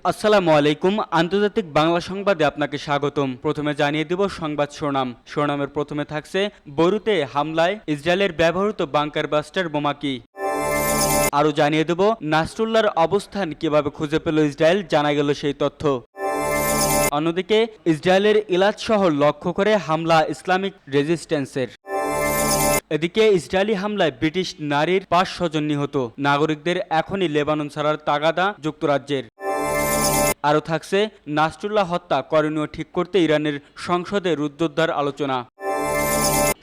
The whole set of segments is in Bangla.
আসসালামু আলাইকুম। আন্তর্জাতিক বাংলা সংবাদে আপনাকে স্বাগতম। প্রথমে জানিয়ে দেব সংবাদ শিরোনামের প্রথমে থাকছে বৈরুতে হামলায় ইসরায়েলের ব্যবহৃত বাংকার বাস্টার বোমা কি। আরও জানিয়ে দেব নাসরুল্লাহর অবস্থান কিভাবে খুঁজে পেল ইসরায়েল, জানা গেল সেই তথ্য। অন্যদিকে ইসরায়েলের ইলাদ শহর লক্ষ্য করে হামলা ইসলামিক রেজিস্ট্যান্সের। এদিকে ইসরায়েলি হামলায় ব্রিটিশ নারীর 500 জন নিহত। নাগরিকদের এখনই লেবানন ছাড়ার তাগাদা যুক্তরাজ্যের। আরও থাকছে নাসরুল্লাহ হত্যা করণীয় ঠিক করতে ইরানের সংসদে রুদ্ধদ্বার আলোচনা।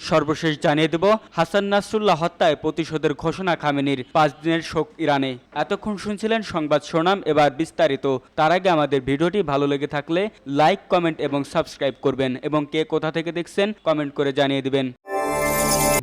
সর্বশেষ জানিয়ে দেব হাসান নাসরুল্লাহ হত্যায় প্রতিশোধের ঘোষণা খামেনির, 5 দিনের শোক ইরানে। এতক্ষণ শুনছিলেন সংবাদ শিরোনাম, এবার বিস্তারিত। তার আগে আমাদের ভিডিওটি ভালো লেগে থাকলে লাইক, কমেন্ট এবং সাবস্ক্রাইব করবেন এবং কে কোথা থেকে দেখছেন কমেন্ট করে জানিয়ে দিবেন।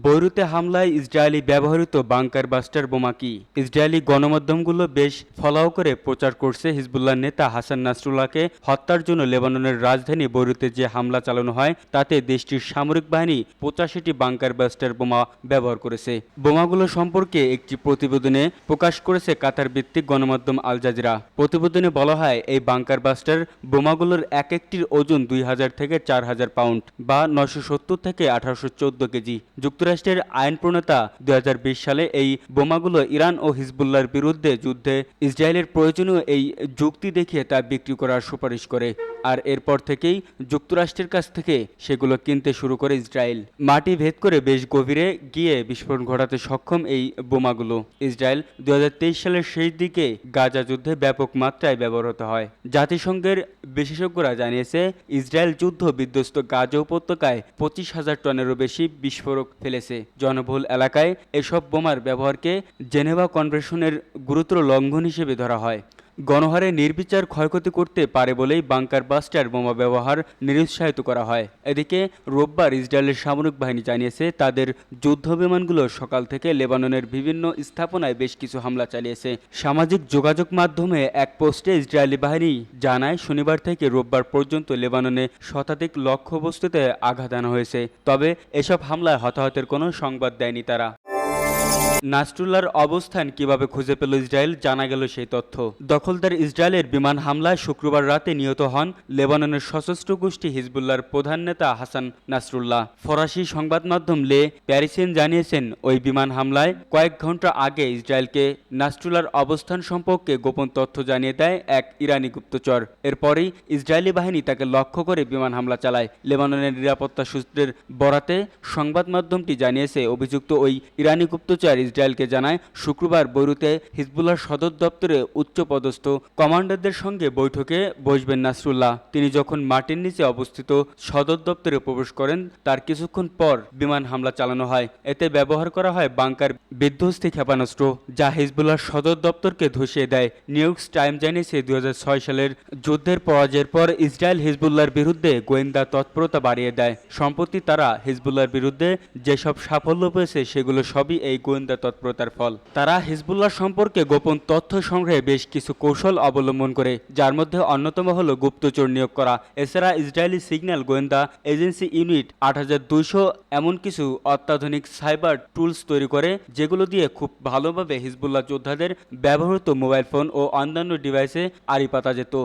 বৈরুতে হামলায় ইসরায়েলি ব্যবহৃত বাংকার বাস্টার বোমা কি। ইসরায়েলি গণমাধ্যমগুলো বেশ ফলাও করে প্রচার করছে হিজবুল্লাহ নেতা হাসান নাসরুল্লাহকে হত্যার জন্য লেবাননের রাজধানী বৈরুতে যে হামলা চালানো হয় তাতে দেশটির সামরিক বাহিনী 85টি বাংকার বাস্টার বোমা ব্যবহার করেছে। বোমাগুলো সম্পর্কে একটি প্রতিবেদনে প্রকাশ করেছে কাতার ভিত্তিক গণমাধ্যম আল জাজিরা। প্রতিবেদনে বলা হয় এই বাংকার বাস্টার বোমাগুলোর এক একটির ওজন 2000 থেকে 4000 পাউন্ড বা 970 থেকে 1814 কেজি। যুক্তরাষ্ট্রের আইন প্রণেতা 2020 সালে এই বোমাগুলো ইরান ও হিজবুল্লাহর বিরুদ্ধে যুদ্ধে ইসরায়েলের প্রয়োজনীয় এই যুক্তি দেখিয়ে তা বিক্রি করার সুপারিশ করে। আর এরপর থেকেই যুক্তরাষ্ট্রের কাছ থেকে সেগুলো কিনতে শুরু করে ইসরায়েল। মাটি ভেদ করে বেশ গভীরে গিয়ে বিস্ফোরণ ঘটাতে সক্ষম এই বোমাগুলো ইসরায়েল 2023 সালের শেষ দিকে গাজা যুদ্ধে ব্যাপক মাত্রায় ব্যবহৃত হয়। জাতিসংঘের বিশেষজ্ঞরা জানিয়েছে ইসরায়েল যুদ্ধ বিধ্বস্ত গাজা উপত্যকায় 25,000 টনেরও বেশি বিস্ফোরক ফেলেছে। জনবহুল এলাকায় এসব বোমার ব্যবহারকে জেনেভা কনভেনশনের গুরুতর লঙ্ঘন হিসেবে ধরা হয়। গণহারে নির্বিচার ক্ষয়ক্ষতি করতে পারে বলেই বাংকার বাস্টার বোমা ব্যবহার নিরুৎসাহিত করা হয়। এদিকে রোববার ইসরায়েলের সামরিক বাহিনী জানিয়েছে তাদের যুদ্ধ বিমানগুলো সকাল থেকে লেবাননের বিভিন্ন স্থাপনায় বেশ কিছু হামলা চালিয়েছে। সামাজিক যোগাযোগ মাধ্যমে এক পোস্টে ইসরায়েলি বাহিনী জানায় শনিবার থেকে রোববার পর্যন্ত লেবাননে শতাধিক লক্ষ্যবস্তুতে আঘাত আনা হয়েছে। তবে এসব হামলায় হতাহতের কোনো সংবাদ দেয়নি তারা। নাসরুল্লাহর অবস্থান কিভাবে খুঁজে পেল ইসরায়েল, জানা গেল সেই তথ্য। দখলদার ইসরায়েলের বিমান হামলায় শুক্রবার রাতে নিহত হন লেবাননের সশস্ত্র গোষ্ঠী হিজবুল্লাহর প্রধান নেতা হাসান নাসরুল্লাহ। ফরাসি সংবাদ মাধ্যম লে প্যারিসিয়ান জানিয়েছেন ওই বিমান হামলায় কয়েক ঘন্টা আগে ইসরায়েলকে নাসরুল্লাহর অবস্থান সম্পর্কে গোপন তথ্য জানিয়ে দেয় এক ইরানি গুপ্তচর। এরপরেই ইসরায়েলি বাহিনী তাকে লক্ষ্য করে বিমান হামলা চালায়। লেবাননের নিরাপত্তা সূত্রের বরাতে সংবাদ মাধ্যমটি জানিয়েছে অভিযুক্ত ওই ইরানি গুপ্তচর ইসরায়েলকে জানায় শুক্রবার বৈরুতে হিজবুল্লাহর সদর দপ্তরে উচ্চপদস্থ কমান্ডারদের সঙ্গে বৈঠকে বসবেন নাসরুল্লাহ। তিনি যখন মাটির নিচে অবস্থিত সদর দপ্তরে প্রবেশ করেন তার কিছুক্ষণ পর বিমান হামলা চালানো হয়। এতে ব্যবহার করা হয় বাংকার বিধ্বস্তি ক্ষেপণাস্ত্র যা হিজবুল্লাহর সদর দপ্তরকে ধসিয়ে দেয়। নিউ ইয়র্ক টাইমস জানিয়েছে 2006 সালের যুদ্ধের পরাজয়ের পর ইসরায়েল হিজবুল্লাহর বিরুদ্ধে গোয়েন্দা তৎপরতা বাড়িয়ে দেয়। সম্প্রতি তারা হিজবুল্লাহর বিরুদ্ধে যেসব সাফল্য পেয়েছে সেগুলো সবই এই গোয়েন্দা তৎপরতার ফল। তারা হিজবুল্লাহ সম্পর্কে গোপন তথ্য সংগ্রহে বেশ কিছু কৌশল অবলম্বন করে, যার মধ্যে অন্যতম হল গুপ্তচর নিয়োগ করা। এছাড়া ইসরায়েলি সিগন্যাল গোয়েন্দা এজেন্সি ইউনিট 8200 এমন কিছু অত্যাধুনিক সাইবার টুলস তৈরি করে যেগুলো দিয়ে খুব ভালোভাবে হিজবুল্লাহ যোদ্ধাদের ব্যবহৃত মোবাইল ফোন ও অন্যান্য ডিভাইসে আড়ি পাতা যেত।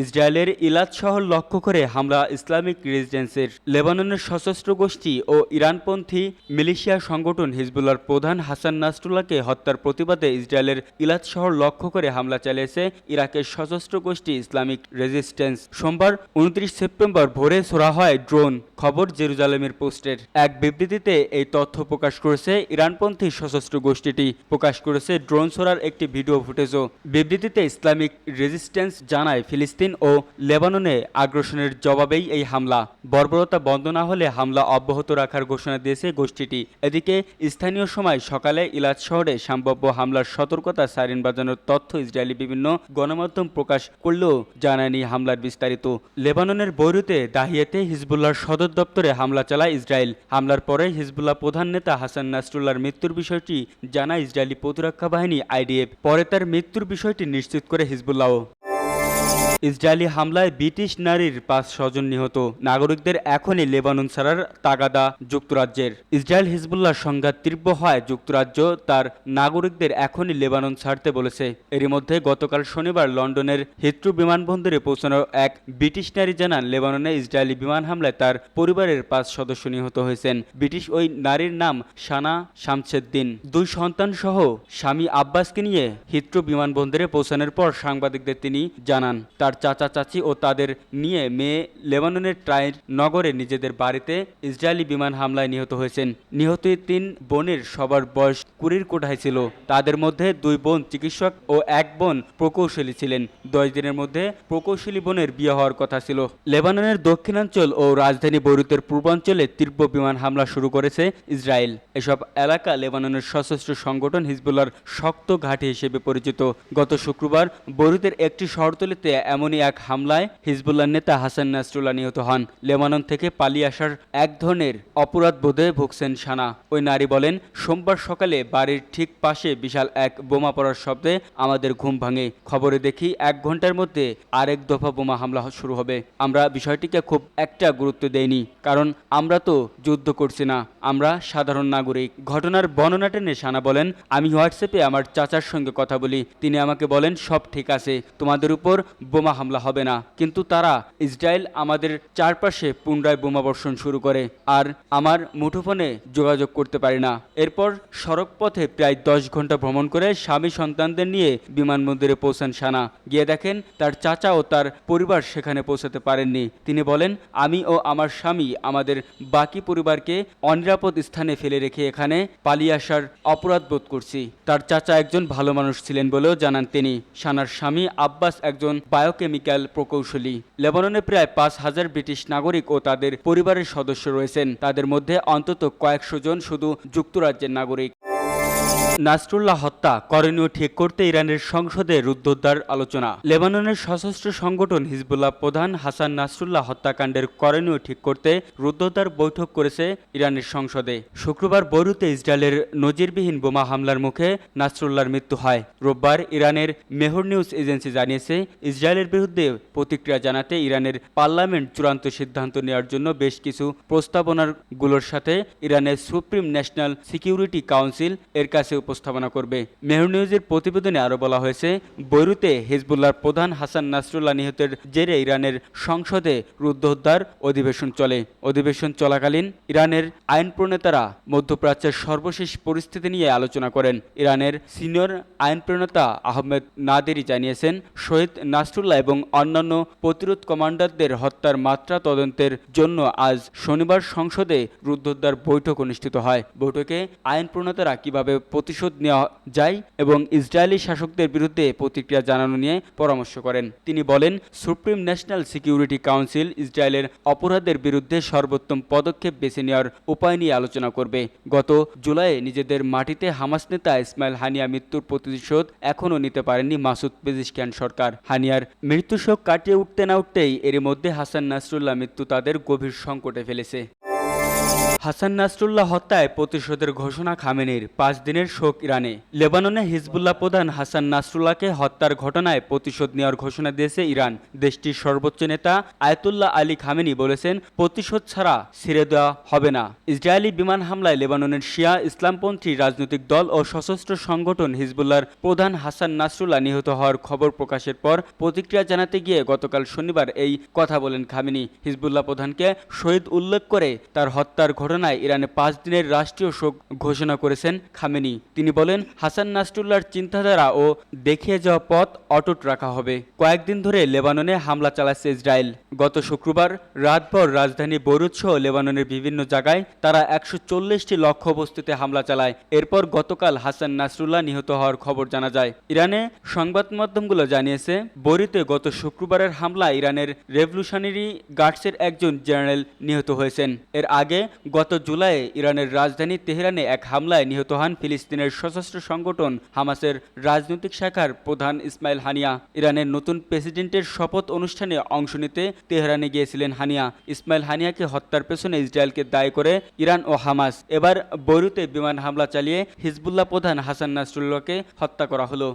ইসরায়েলের ইলাদ শহর লক্ষ্য করে হামলা ইসলামিক রেজিস্ট্যান্সের। লেবাননের সশস্ত্র গোষ্ঠী ও ইরানপন্থী মিলিশিয়া সংগঠন হিজবুল্লাহর প্রধান হাসান নাসরুল্লাহকে হত্যার প্রতিবাদে ইসরায়েলের ইলাদ শহর লক্ষ্য করে হামলা চালিয়েছে ইরাকের সশস্ত্র গোষ্ঠী ইসলামিক রেজিস্ট্যান্স। সোমবার 29 সেপ্টেম্বর ভোরে ছোড়া হয় ড্রোন, খবর জেরুজালেমের পোস্টের। এক বিবৃতিতে এই তথ্য প্রকাশ করেছে ইরানপন্থী সশস্ত্র গোষ্ঠীটি। প্রকাশ করেছে ড্রোন ছোড়ার একটি ভিডিও ফুটেজও। বিবৃতিতে ইসলামিক রেজিস্ট্যান্স জানায় ফিলিস্তিন ও লেবাননে আগ্রাসনের জবাবেই এই হামলা। বর্বরতা বন্ধ না হলে হামলা অব্যাহত রাখার ঘোষণা দিয়েছে গোষ্ঠীটি। এদিকে স্থানীয় সময় সকালে ইলাদ শহরে সম্ভাব্য হামলার সতর্কতা সাইরেন বাজানোর তথ্য ইসরায়েলি বিভিন্ন গণমাধ্যম প্রকাশ করলেও জানায়নি হামলার বিস্তারিত। লেবাননের বৈরুতে দাহিয়াতে হিজবুল্লাহর সদর দপ্তরে হামলা চালায় ইসরায়েল। হামলার পরে হিজবুল্লাহ প্রধান নেতা হাসান নাসরুল্লাহর মৃত্যুর বিষয়টি জানায় ইসরায়েলি প্রতিরক্ষা বাহিনী IDF। পরে তার মৃত্যুর বিষয়টি নিশ্চিত করে হিজবুল্লাহ। ইসরায়েলি হামলায় ব্রিটিশ নারীর 5 স্বজন নিহত। নাগরিকদের এখনই লেবানন ছাড়ার তাগাদা যুক্তরাজ্যের। ইসরায়েল হিজবুল্লাহ সংঘাত তীব্র হয় যুক্তরাজ্য তার নাগরিকদের এখনই লেবানন ছাড়তে বলেছে। এরই মধ্যে গতকাল শনিবার লন্ডনের হিথ্রো বিমানবন্দরে পৌঁছানো এক ব্রিটিশ নারী জানান, লেবাননে ইসরায়েলি বিমান হামলায় তার পরিবারের 5 সদস্য নিহত হয়েছেন। ব্রিটিশ ওই নারীর নাম সানা শামসেদ্দিন। 2 সন্তান সহ স্বামী আব্বাসকে নিয়ে হিথ্রো বিমানবন্দরে পৌঁছানোর পর সাংবাদিকদের তিনি জানান, তার চাচা চাচি ও তাদের নিয়ে মেয়ে লেবাননের ট্রাইর নগরে নিজেদের বাড়িতে ইসরায়েলি বিমান হামলায় নিহত হয়েছেন। নিহত 3 বোনের সবার বয়স 20-র কোঠায় ছিল। তাদের মধ্যে 2 বোন চিকিৎসক ও 1 বোন প্রকৌশলী ছিলেন। 10 দিনের মধ্যে প্রকৌশলী বোনের বিয়ে হওয়ার কথা ছিল। লেবাননের দক্ষিণাঞ্চল ও রাজধানী বৈরুতের পূর্বাঞ্চলে তীব্র বিমান হামলা শুরু করেছে ইসরায়েল। এসব এলাকা লেবাননের সশস্ত্র সংগঠন হিজবুল্লাহর শক্ত ঘাঁটি হিসেবে পরিচিত। গত শুক্রবার বৈরুতের একটি শহরতলিতে এমনই এক হামলায় হিজবুল্লাহর নেতা হাসান নাসরুল্লাহ নিহত হন। লেবানন থেকে পালিয়ে আসার এক ধরনের অপরাধ বোধে ভুগছেন সানা। ওই নারী বলেন, সোমবার সকালে বাড়ির ঠিক পাশে বিশাল এক বোমা পড়ার শব্দে আমাদের ঘুম ভাঙে। খবরে দেখি 1 ঘন্টার মধ্যে আরেক দফা বোমা হামলা শুরু হবে। আমরা বিষয়টিকে খুব একটা গুরুত্ব দেইনি, কারণ আমরা তো যুদ্ধ করছি না, আমরা সাধারণ নাগরিক। ঘটনার বর্ণনা টেনে সানা বলেন, আমি হোয়াটসঅ্যাপে আমার চাচার সঙ্গে কথা বলি। তিনি আমাকে বলেন, সব ঠিক আছে, তোমাদের উপর বোমা হামলা হবে না। কিন্তু তারা ইসরায়েল আমাদের চারপাশে পুনরায় বোমা বর্ষণ শুরু করে, আর আমার মুঠোফোনে যোগাযোগ করতে পারি না। এরপর সড়ক পথে প্রায় 10 ঘন্টা ভ্রমণ করে স্বামী সন্তানদের নিয়ে বিমানবন্দরে পৌঁছান সানা। গিয়ে দেখেন তার চাচা ও তার পরিবার সেখানে পৌঁছাতে পারেননি। তিনি বলেন, আমি ও আমার স্বামী আমাদের বাকি পরিবারকে অনিরাপদ স্থানে ফেলে রেখে এখানে পালিয়ে আসার অপরাধ বোধ করছি। তার চাচা একজন ভালো মানুষ ছিলেন বলেও জানান তিনি। সানার স্বামী আব্বাস একজন বায়োকেমিক্যাল প্রকৌশলী। লেবাননে প্রায় 5,000 ব্রিটিশ নাগরিক ও তাদের পরিবারের সদস্য রয়েছেন। তাদের মধ্যে অন্তত কয়েকশো জন শুধু যুক্তরাজ্যের নাগরিক। নাসরুল্লাহ হত্যা করণীয় ঠিক করতে ইরানের সংসদে রুদ্ধদ্বার আলোচনা। লেবাননের সশস্ত্র সংগঠন হিজবুল্লাহ প্রধান হাসান নাসরুল্লাহ হত্যাকাণ্ডের করণীয় ঠিক করতে রুদ্ধদ্বার বৈঠক করেছে ইরানের সংসদে। শুক্রবার বৈরুতে ইসরায়েলের নজিরবিহীন বোমা হামলার মুখে নাসরুল্লাহর মৃত্যু হয়। রোববার ইরানের মেহর নিউজ এজেন্সি জানিয়েছে, ইসরায়েলের বিরুদ্ধে প্রতিক্রিয়া জানাতে ইরানের পার্লামেন্ট চূড়ান্ত সিদ্ধান্ত নেওয়ার জন্য বেশ কিছু প্রস্তাবনাগুলোর সাথে ইরানের সুপ্রিম ন্যাশনাল সিকিউরিটি কাউন্সিল এর কাছে উপস্থাপনা করবে। মেহর নিউজের প্রতিবেদনে আরও বলা হয়েছে, বৈরুতে হিজবুল্লাহর প্রধান হাসান নাসরুল্লাহ নিহতের জেরে ইরানের সংসদে রুদ্ধদ্বার অধিবেশন চলে। অধিবেশন চলাকালীন ইরানের আইন প্রণেতারা মধ্যপ্রাচ্যের সর্বশেষ পরিস্থিতি নিয়ে আলোচনা করেন। ইরানের সিনিয়র আইন প্রণেতা আহমেদ নাদেরি জানিয়েছেন, শহীদ নাসরুল্লাহ এবং অন্যান্য প্রতিরোধ কমান্ডারদের হত্যার মাত্রা তদন্তের জন্য আজ শনিবার সংসদে রুদ্ধদ্বার বৈঠক অনুষ্ঠিত হয়। বৈঠকে আইন প্রণেতারা কিভাবে প্রতিশোধ নেওয়া যায় এবং ইসরায়েলি শাসকদের বিরুদ্ধে প্রতিক্রিয়া জানানো নিয়ে পরামর্শ করেন। তিনি বলেন, সুপ্রিম ন্যাশনাল সিকিউরিটি কাউন্সিল ইসরায়েলের অপরাধের বিরুদ্ধে সর্বোত্তম পদক্ষেপ বেছে নেওয়ার উপায় নিয়ে আলোচনা করবে। গত জুলাইয়ে নিজেদের মাটিতে হামাস নেতা ইসমাইল হানিয়া মৃত্যুর প্রতিশোধ এখনও নিতে পারেননি মাসুদ পেজিশকিয়ান সরকার। হানিয়ার মৃত্যু শোক কাটিয়ে উঠতে না উঠতেই এরই মধ্যে হাসান নাসরুল্লাহ মৃত্যু তাদের গভীর সংকটে ফেলেছে। হাসান নাসরুল্লাহ হত্যায় প্রতিশোধের ঘোষণা খামেনির, 5 দিনের শোক ইরানে। লেবাননে হিজবুল্লাহ প্রধান হাসান নাসরুল্লাহকে হত্যার ঘটনায় প্রতিশোধ নেওয়ার ঘোষণা দিয়েছে ইরান। দেশটির সর্বোচ্চ নেতা আয়াতুল্লাহ আলী খামেনি বলেছেন, প্রতিশোধ ছাড়া ছেড়ে দেওয়া হবে না। ইসরায়েলি বিমান হামলায় লেবাননের শিয়া ইসলামপন্থী রাজনৈতিক দল ও সশস্ত্র সংগঠন হিজবুল্লাহর প্রধান হাসান নাসরুল্লাহ নিহত হওয়ার খবর প্রকাশের পর প্রতিক্রিয়া জানাতে গিয়ে গতকাল শনিবার এই কথা বলেন খামেনি। হিজবুল্লাহ প্রধানকে শহীদ উল্লেখ করে তার হত্যার ঘটনায় ইরানে 5 দিনের রাষ্ট্রীয় শোক ঘোষণা করেছেন খামেনি। তিনি বলেন, হাসান নাসরুল্লাহর চিন্তাধারা ও দেখিয়ে যাওয়া পথ অটুট রাখা হবে। কয়েকদিন ধরে লেবাননে হামলা চালাচ্ছে ইসরায়েল। গত শুক্রবার রাতভর রাজধানী বৈরুত সহ লেবাননের বিভিন্ন জায়গায় তারা 140টি লক্ষ্যবস্তুতে হামলা চালায়। এরপর গতকাল হাসান নাসরুল্লাহ নিহত হওয়ার খবর জানা যায়। ইরানে সংবাদ মাধ্যমগুলো জানিয়েছে, বৈরুতে গত শুক্রবারের হামলায় ইরানের রেভলিউশনারি গার্ডসের একজন জেনারেল নিহত হয়েছেন। এর আগে গত জুলাইয়ে ইরানের রাজধানী তেহরানে এক হামলায় নিহত হন ফিলিস্তিনের সশস্ত্র সংগঠন হামাসের রাজনৈতিক শাখার প্রধান ইসমাইল হানিয়া। ইরানের নতুন প্রেসিডেন্টের শপথ অনুষ্ঠানে অংশ নিতে তেহরানে গিয়েছিলেন হানিয়া। ইসমাইল হানিয়াকে হত্যার পেছনে ইসরায়েলকে দায়ী করে ইরান ও হামাস। এবার বৈরুতে বিমান হামলা চালিয়ে হিজবুল্লাহ প্রধান হাসান নাসরুল্লাহকে হত্যা করা হলো।